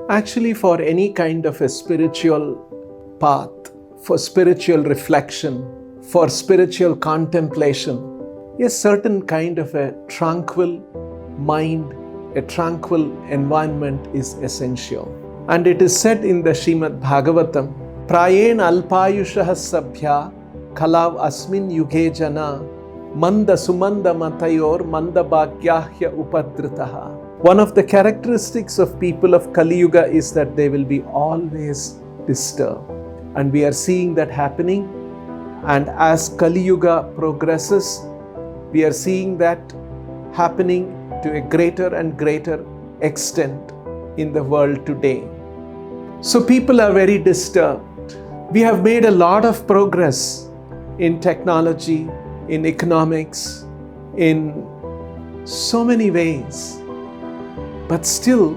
Actually, for any kind of a spiritual path, for spiritual reflection, for spiritual contemplation, a certain kind of a tranquil mind, a tranquil environment is essential. And it is said in the Srimad Bhagavatam, Prayen alpayushah sabhya khalav asmin yuge jana manda sumanda matayor manda bhagyahya upadritaha. One of the characteristics of people of Kali Yuga is that they will be always disturbed. And we are seeing that happening. And as Kali Yuga progresses, we are seeing that happening to a greater and greater extent in the world today. So people are very disturbed. We have made a lot of progress in technology, in economics, in so many ways. But still,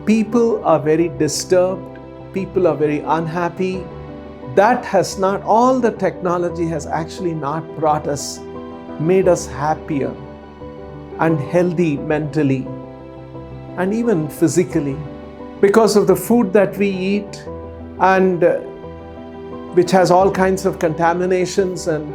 people are very disturbed, people are very unhappy. That has not, all the technology has actually not made us happier and healthy mentally and even physically. Because of the food that we eat and which has all kinds of contaminations and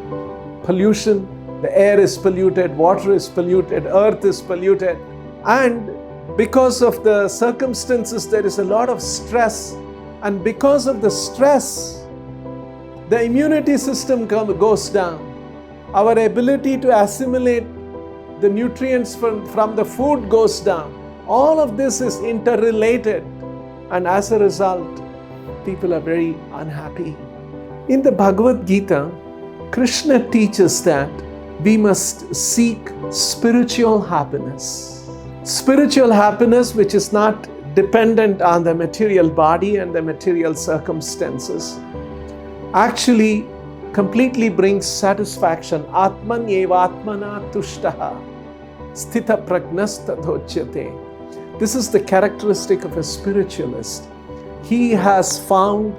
pollution, the air is polluted, water is polluted, earth is polluted, and because of the circumstances, there is a lot of stress. And because of the stress, the immunity system goes down. Our ability to assimilate the nutrients from the food goes down. All of this is interrelated. And as a result, people are very unhappy. In the Bhagavad Gita, Krishna teaches that we must seek spiritual happiness. Spiritual happiness which is not dependent on the material body and the material circumstances actually completely brings satisfaction. Atman evatmana tushtaha sthita pragnastadhochyate. This is the characteristic of a spiritualist. He has found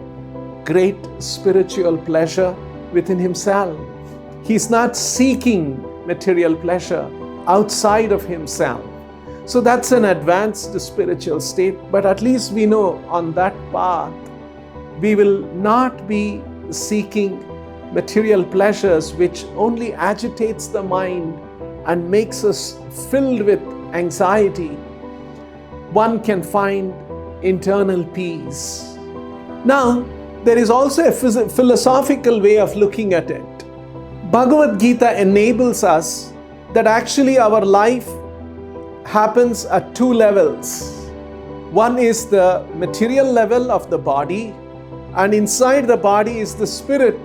great spiritual pleasure within himself. He's not seeking material pleasure outside of himself. So that's an advanced spiritual state, but at least we know on that path, we will not be seeking material pleasures which only agitates the mind and makes us filled with anxiety. One can find internal peace. Now, there is also a philosophical way of looking at it. Bhagavad Gita enables us that actually our life happens at two levels. One is the material level of the body, and inside the body is the spirit.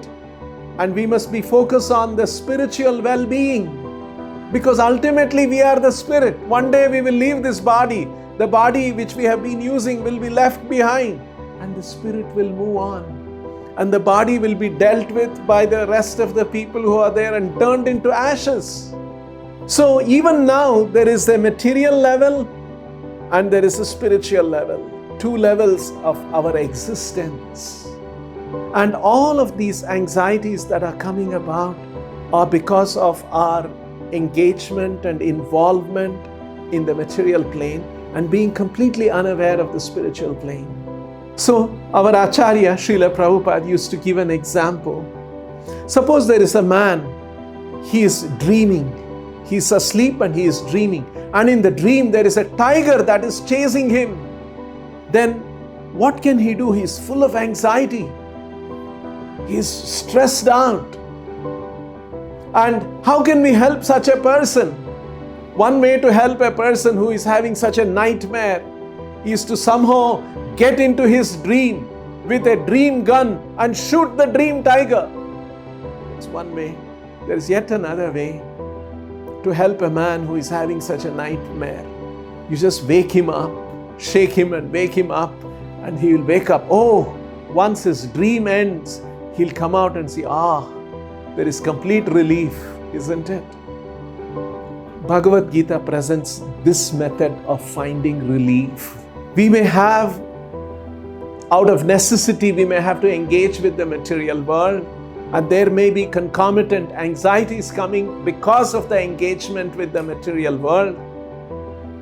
And we must be focused on the spiritual well-being, because ultimately we are the spirit. One day we will leave this body. The body which we have been using will be left behind, and the spirit will move on. And the body will be dealt with by the rest of the people who are there and turned into ashes. So even now there is a material level and there is a spiritual level, two levels of our existence. And all of these anxieties that are coming about are because of our engagement and involvement in the material plane and being completely unaware of the spiritual plane. So our Acharya Srila Prabhupada used to give an example. Suppose there is a man, he is dreaming. He is asleep and he is dreaming. And in the dream there is a tiger that is chasing him. Then what can he do? He is full of anxiety. He is stressed out. And how can we help such a person? One way to help a person who is having such a nightmare is to somehow get into his dream with a dream gun and shoot the dream tiger. That's one way. There is yet another way to help a man who is having such a nightmare. You just wake him up, shake him and wake him up, and he will wake up. Oh, once his dream ends, he'll come out and see, there is complete relief, isn't it? Bhagavad Gita presents this method of finding relief. We may have, out of necessity, we may have to engage with the material world, and there may be concomitant anxieties coming because of the engagement with the material world.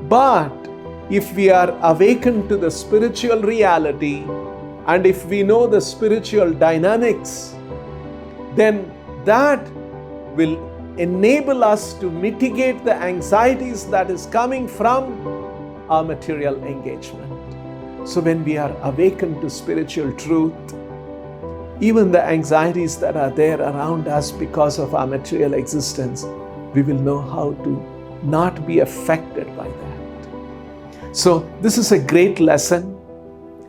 But if we are awakened to the spiritual reality and if we know the spiritual dynamics, then that will enable us to mitigate the anxieties that is coming from our material engagement. So when we are awakened to spiritual truth, even the anxieties that are there around us because of our material existence, we will know how to not be affected by that. So this is a great lesson.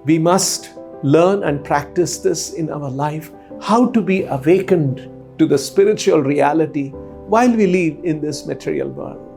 We must learn and practice this in our life, how to be awakened to the spiritual reality while we live in this material world.